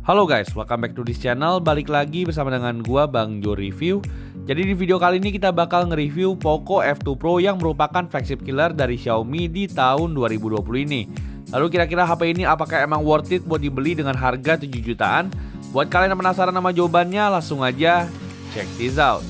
Halo guys, welcome back to this channel. Balik lagi bersama dengan gua Bang Jo Review. Jadi di video kali ini kita bakal nge-review Poco F2 Pro yang merupakan flagship killer dari Xiaomi di tahun 2020 ini. Lalu kira-kira HP ini apakah emang worth it buat dibeli dengan harga 7 jutaan? Buat kalian yang penasaran sama jawabannya, langsung aja check this out.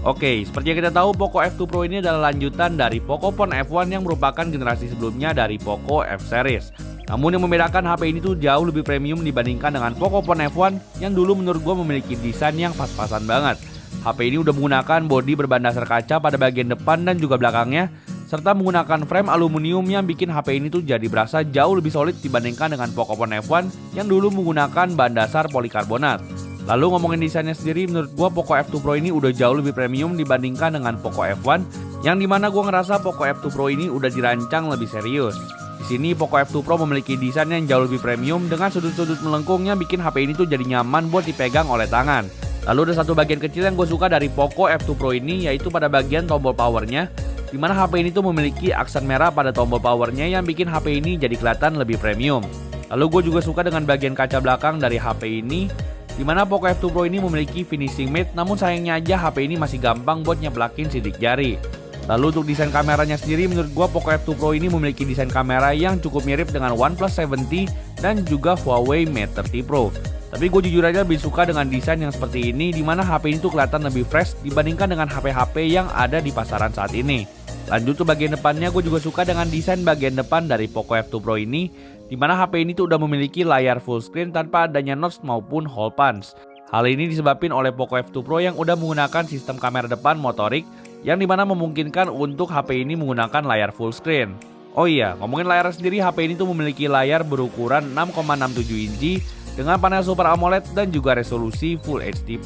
Oke, seperti yang kita tahu, Poco F2 Pro ini adalah lanjutan dari Pocophone F1 yang merupakan generasi sebelumnya dari Poco F series. Namun yang membedakan HP ini tuh jauh lebih premium dibandingkan dengan Pocophone F1 yang dulu menurut gue memiliki desain yang pas-pasan banget. HP ini udah menggunakan bodi berbahan dasar kaca pada bagian depan dan juga belakangnya, serta menggunakan frame aluminium yang bikin HP ini tuh jadi berasa jauh lebih solid dibandingkan dengan Pocophone F1 yang dulu menggunakan bahan dasar polikarbonat. Lalu ngomongin desainnya sendiri, menurut gua Poco F2 Pro ini udah jauh lebih premium dibandingkan dengan Poco F1, yang dimana gua ngerasa Poco F2 Pro ini udah dirancang lebih serius. Di sini Poco F2 Pro memiliki desain yang jauh lebih premium dengan sudut-sudut melengkung yang bikin HP ini tuh jadi nyaman buat dipegang oleh tangan. Lalu ada satu bagian kecil yang gue suka dari Poco F2 Pro ini, yaitu pada bagian tombol powernya, dimana HP ini tuh memiliki aksen merah pada tombol powernya yang bikin HP ini jadi kelihatan lebih premium. Lalu gue juga suka dengan bagian kaca belakang dari HP ini, dimana Poco F2 Pro ini memiliki finishing matte, namun sayangnya aja HP ini masih gampang buat nyeblakin sidik jari. Lalu untuk desain kameranya sendiri, menurut gua Poco F2 Pro ini memiliki desain kamera yang cukup mirip dengan OnePlus 7T dan juga Huawei Mate 30 Pro. Tapi gue jujur aja lebih suka dengan desain yang seperti ini, dimana HP ini tuh kelihatan lebih fresh dibandingkan dengan HP-HP yang ada di pasaran saat ini. Lanjut ke bagian depannya, gue juga suka dengan desain bagian depan dari Poco F2 Pro ini, dimana HP ini tuh udah memiliki layar full screen tanpa adanya notch maupun hole punch. Hal ini disebabkan oleh Poco F2 Pro yang udah menggunakan sistem kamera depan motorik, yang dimana memungkinkan untuk HP ini menggunakan layar full screen. Oh iya, ngomongin layar sendiri, HP ini tuh memiliki layar berukuran 6,67 inci dengan panel Super AMOLED dan juga resolusi Full HD+.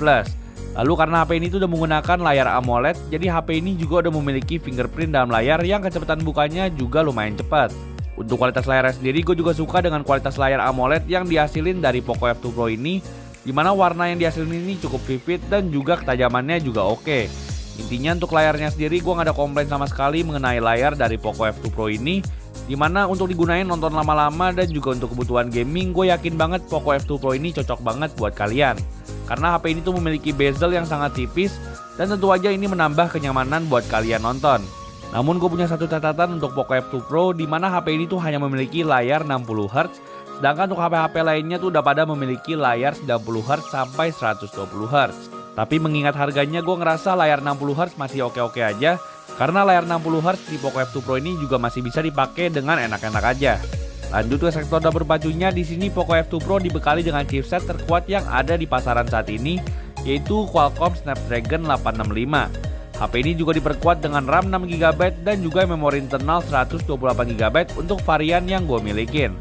Lalu karena HP ini tuh udah menggunakan layar AMOLED, jadi HP ini juga udah memiliki fingerprint dalam layar yang kecepatan bukanya juga lumayan cepat. Untuk kualitas layarnya sendiri, gue juga suka dengan kualitas layar AMOLED yang dihasilin dari Poco F2 Pro ini, dimana warna yang dihasilin ini cukup vivid dan juga ketajamannya juga oke. Intinya untuk layarnya sendiri gue gak ada komplain sama sekali mengenai layar dari Poco F2 Pro ini, dimana untuk digunain nonton lama-lama dan juga untuk kebutuhan gaming, gue yakin banget Poco F2 Pro ini cocok banget buat kalian. Karena HP ini tuh memiliki bezel yang sangat tipis dan tentu aja ini menambah kenyamanan buat kalian nonton. Namun gue punya satu catatan untuk Poco F2 Pro, dimana HP ini tuh hanya memiliki layar 60Hz, sedangkan untuk HP-HP lainnya tuh udah pada memiliki layar 90Hz sampai 120Hz. Tapi mengingat harganya, gue ngerasa layar 60Hz masih oke-oke aja, karena layar 60Hz di Poco F2 Pro ini juga masih bisa dipakai dengan enak-enak aja. Lanjut ke sektor dapur pacunya, di sini Poco F2 Pro dibekali dengan chipset terkuat yang ada di pasaran saat ini, yaitu Qualcomm Snapdragon 865. HP ini juga diperkuat dengan RAM 6GB dan juga memori internal 128GB untuk varian yang gue milikin.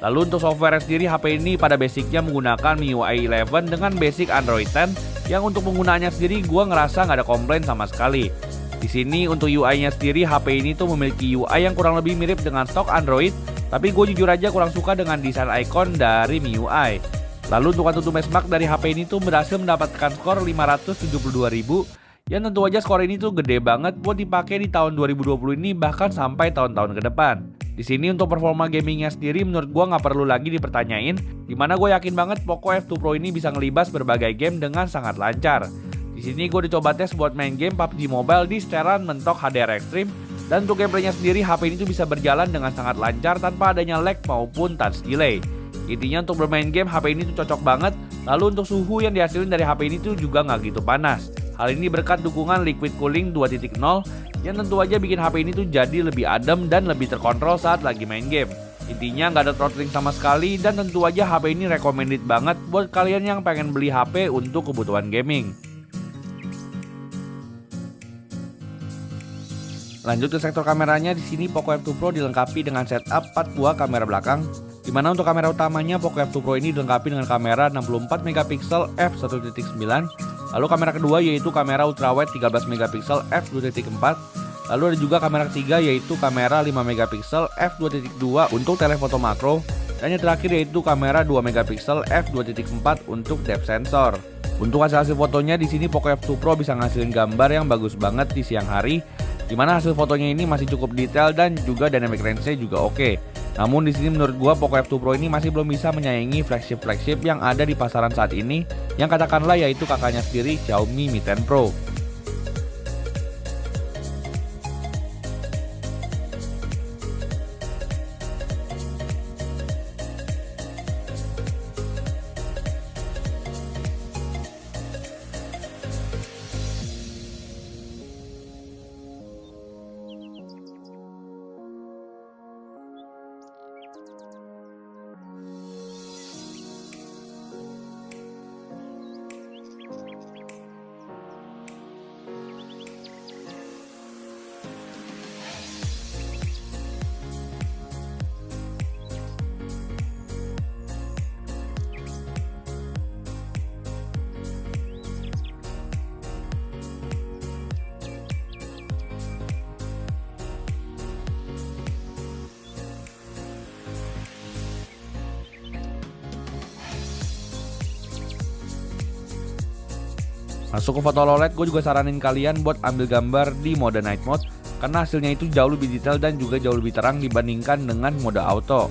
Lalu untuk software sendiri, HP ini pada basicnya menggunakan MIUI 11 dengan basic Android 10, yang untuk penggunaannya sendiri gue ngerasa nggak ada komplain sama sekali. Di sini untuk UI-nya sendiri, HP ini tuh memiliki UI yang kurang lebih mirip dengan stok Android, tapi gue jujur aja kurang suka dengan desain icon dari MIUI. Lalu untuk AnTuTu Benchmark dari HP ini tuh berhasil mendapatkan skor 572.000, yang tentu aja skor ini tuh gede banget buat dipakai di tahun 2020 ini, bahkan sampai tahun-tahun ke depan. Di sini untuk performa gamingnya sendiri menurut gue nggak perlu lagi dipertanyain, dimana gue yakin banget Poco F2 Pro ini bisa ngelibas berbagai game dengan sangat lancar. Di sini gue dicoba tes buat main game PUBG Mobile di setelan mentok HDR Extreme, dan untuk gameplaynya sendiri HP ini tuh bisa berjalan dengan sangat lancar tanpa adanya lag maupun touch delay. Intinya untuk bermain game HP ini tuh cocok banget. Lalu untuk suhu yang dihasilin dari HP ini tuh juga nggak gitu panas. Hal ini berkat dukungan liquid cooling 2.0 yang tentu aja bikin HP ini tuh jadi lebih adem dan lebih terkontrol saat lagi main game. Intinya nggak ada throttling sama sekali, dan tentu aja HP ini recommended banget buat kalian yang pengen beli HP untuk kebutuhan gaming. Lanjut ke sektor kameranya, di sini Poco F2 Pro dilengkapi dengan setup 4 buah kamera belakang, dimana untuk kamera utamanya Poco F2 Pro ini dilengkapi dengan kamera 64MP f1.9. Lalu kamera kedua yaitu kamera ultrawide 13MP f2.4. Lalu ada juga kamera ketiga yaitu kamera 5MP f2.2 untuk telefoto makro. Dan yang terakhir yaitu kamera 2MP f2.4 untuk depth sensor. Untuk hasil fotonya di sini Poco F2 Pro bisa ngasilin gambar yang bagus banget di siang hari. Dimana hasil fotonya ini masih cukup detail dan juga dynamic range-nya juga oke. Namun di sini menurut gua Poco F2 Pro ini masih belum bisa menyaingi flagship yang ada di pasaran saat ini, yang katakanlah yaitu kakaknya sendiri Xiaomi Mi 10 Pro. Masuk ke foto low light, gue juga saranin kalian buat ambil gambar di mode night mode karena hasilnya itu jauh lebih detail dan juga jauh lebih terang dibandingkan dengan mode auto.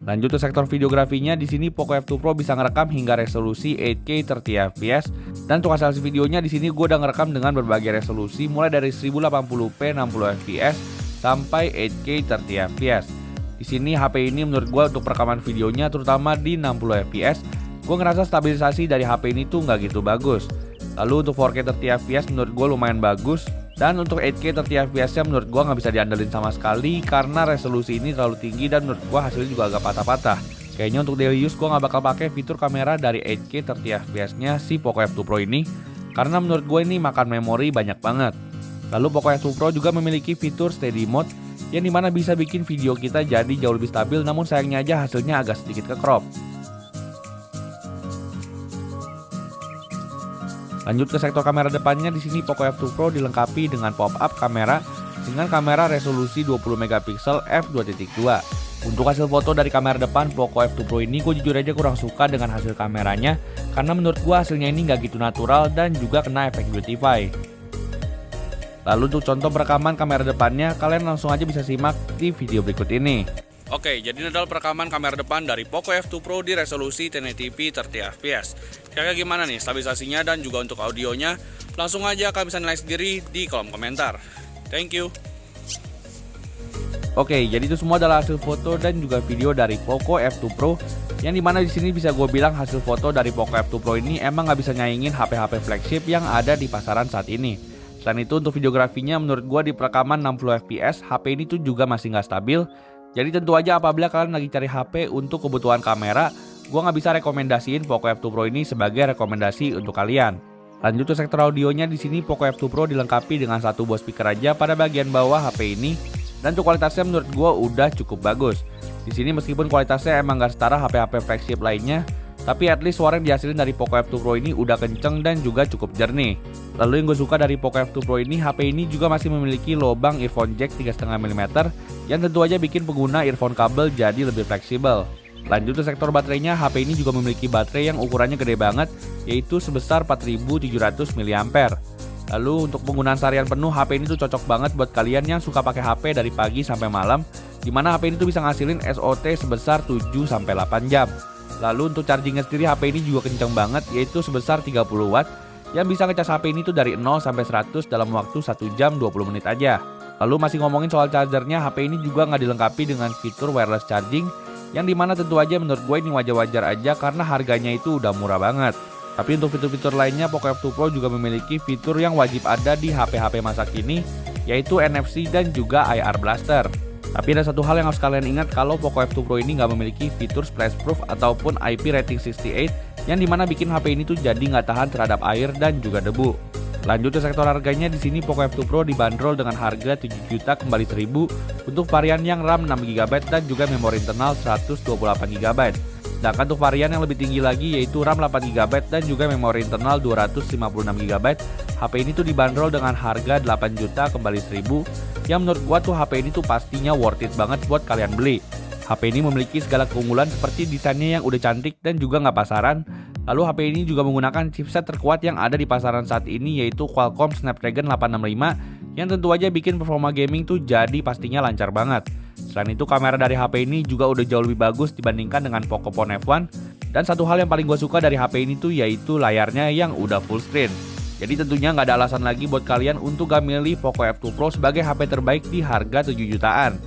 Lanjut ke sektor videografinya, di sini Poco F2 Pro bisa ngerekam hingga resolusi 8K 30 fps dan untuk hasil videonya di sini gue udah ngerekam dengan berbagai resolusi mulai dari 1080p 60 fps sampai 8K 30 fps. Di sini HP ini menurut gue untuk perekaman videonya terutama di 60 fps, gue ngerasa stabilisasi dari HP ini tuh nggak gitu bagus. Lalu untuk 4K 30 fps menurut gue lumayan bagus. Dan untuk 8K 30 fps nya menurut gua nggak bisa diandelin sama sekali karena resolusi ini terlalu tinggi dan menurut gua hasilnya juga agak patah-patah. Kayaknya untuk daily use gua nggak bakal pakai fitur kamera dari 8K 30 fps nya si Poco F2 Pro ini karena menurut gua ini makan memori banyak banget. Lalu Poco F2 Pro juga memiliki fitur steady mode yang dimana bisa bikin video kita jadi jauh lebih stabil, namun sayangnya aja hasilnya agak sedikit ke crop. Lanjut ke sektor kamera depannya, di sini Poco F2 Pro dilengkapi dengan pop-up kamera dengan kamera resolusi 20 megapiksel f2.2. Untuk hasil foto dari kamera depan Poco F2 Pro ini, gue jujur aja kurang suka dengan hasil kameranya karena menurut gue hasilnya ini nggak gitu natural dan juga kena efek beautify. Lalu untuk contoh perekaman kamera depannya, kalian langsung aja bisa simak di video berikut ini. Oke, jadi ini adalah perekaman kamera depan dari Poco F2 Pro di resolusi 1080p 30 fps. Kira-kira gimana nih stabilisasinya dan juga untuk audionya? Langsung aja kalian bisa nilai sendiri di kolom komentar. Thank you. Oke, jadi itu semua adalah hasil foto dan juga video dari Poco F2 Pro, yang dimana di sini bisa gue bilang hasil foto dari Poco F2 Pro ini emang nggak bisa nyaingin HP-HP flagship yang ada di pasaran saat ini. Selain itu untuk videografinya menurut gue di perekaman 60 fps, HP ini tuh juga masih nggak stabil. Jadi tentu aja apabila kalian lagi cari HP untuk kebutuhan kamera, gue nggak bisa rekomendasiin Poco F2 Pro ini sebagai rekomendasi untuk kalian. Lanjut ke sektor audionya, di sini Poco F2 Pro dilengkapi dengan satu buah speaker aja pada bagian bawah HP ini, dan untuk kualitasnya menurut gue udah cukup bagus. Di sini meskipun kualitasnya emang nggak setara HP-HP flagship lainnya, tapi at least suara yang dihasilin dari Poco F2 Pro ini udah kenceng dan juga cukup jernih. Lalu yang gue suka dari Poco F2 Pro ini, HP ini juga masih memiliki lubang earphone jack 3,5 mm yang tentu aja bikin pengguna earphone kabel jadi lebih fleksibel. Lanjut ke sektor baterainya, HP ini juga memiliki baterai yang ukurannya gede banget, yaitu sebesar 4700 mAh. Lalu untuk penggunaan seharian penuh, HP ini tuh cocok banget buat kalian yang suka pakai HP dari pagi sampai malam, dimana HP ini tuh bisa ngasilin SOT sebesar 7-8 jam. Lalu untuk chargingnya sendiri HP ini juga kencang banget, yaitu sebesar 30 watt, yang bisa ngecas HP ini tuh dari 0 sampai 100 dalam waktu 1 jam 20 menit aja. Lalu masih ngomongin soal chargernya, HP ini juga nggak dilengkapi dengan fitur wireless charging, yang dimana tentu aja menurut gue ini wajar-wajar aja karena harganya itu udah murah banget. Tapi untuk fitur-fitur lainnya, Poco F2 Pro juga memiliki fitur yang wajib ada di HP-HP masa kini, yaitu NFC dan juga IR Blaster. Tapi ada satu hal yang harus kalian ingat, kalau Poco F2 Pro ini nggak memiliki fitur splashproof ataupun IP rating 68, yang dimana bikin HP ini tuh jadi nggak tahan terhadap air dan juga debu. Lanjut ke sektor harganya, di sini Poco F2 Pro dibanderol dengan harga 7 juta kembali 1000 untuk varian yang RAM 6GB dan juga memori internal 128GB. Sedangkan untuk varian yang lebih tinggi lagi yaitu RAM 8GB dan juga memori internal 256GB, HP ini tuh dibanderol dengan harga 8 juta kembali 1000, yang menurut gua tuh HP ini tuh pastinya worth it banget buat kalian beli. HP ini memiliki segala keunggulan seperti desainnya yang udah cantik dan juga nggak pasaran. Lalu HP ini juga menggunakan chipset terkuat yang ada di pasaran saat ini, yaitu Qualcomm Snapdragon 865, yang tentu aja bikin performa gaming tuh jadi pastinya lancar banget. Selain itu, kamera dari HP ini juga udah jauh lebih bagus dibandingkan dengan Pocophone F1. Dan satu hal yang paling gue suka dari HP ini tuh yaitu layarnya yang udah full screen. Jadi tentunya nggak ada alasan lagi buat kalian untuk gak milih Poco F2 Pro sebagai HP terbaik di harga 7 jutaan.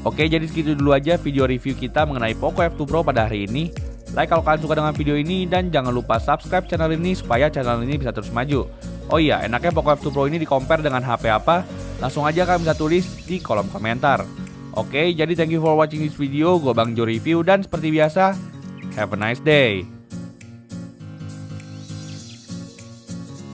Oke, jadi segitu dulu aja video review kita mengenai Poco F2 Pro pada hari ini. Like kalau kalian suka dengan video ini, dan jangan lupa subscribe channel ini supaya channel ini bisa terus maju. Oh iya, enaknya Poco F2 Pro ini di-compare dengan HP apa? Langsung aja kalian bisa tulis di kolom komentar. Oke, jadi thank you for watching this video. Gue Bang Jo Review, dan seperti biasa, have a nice day.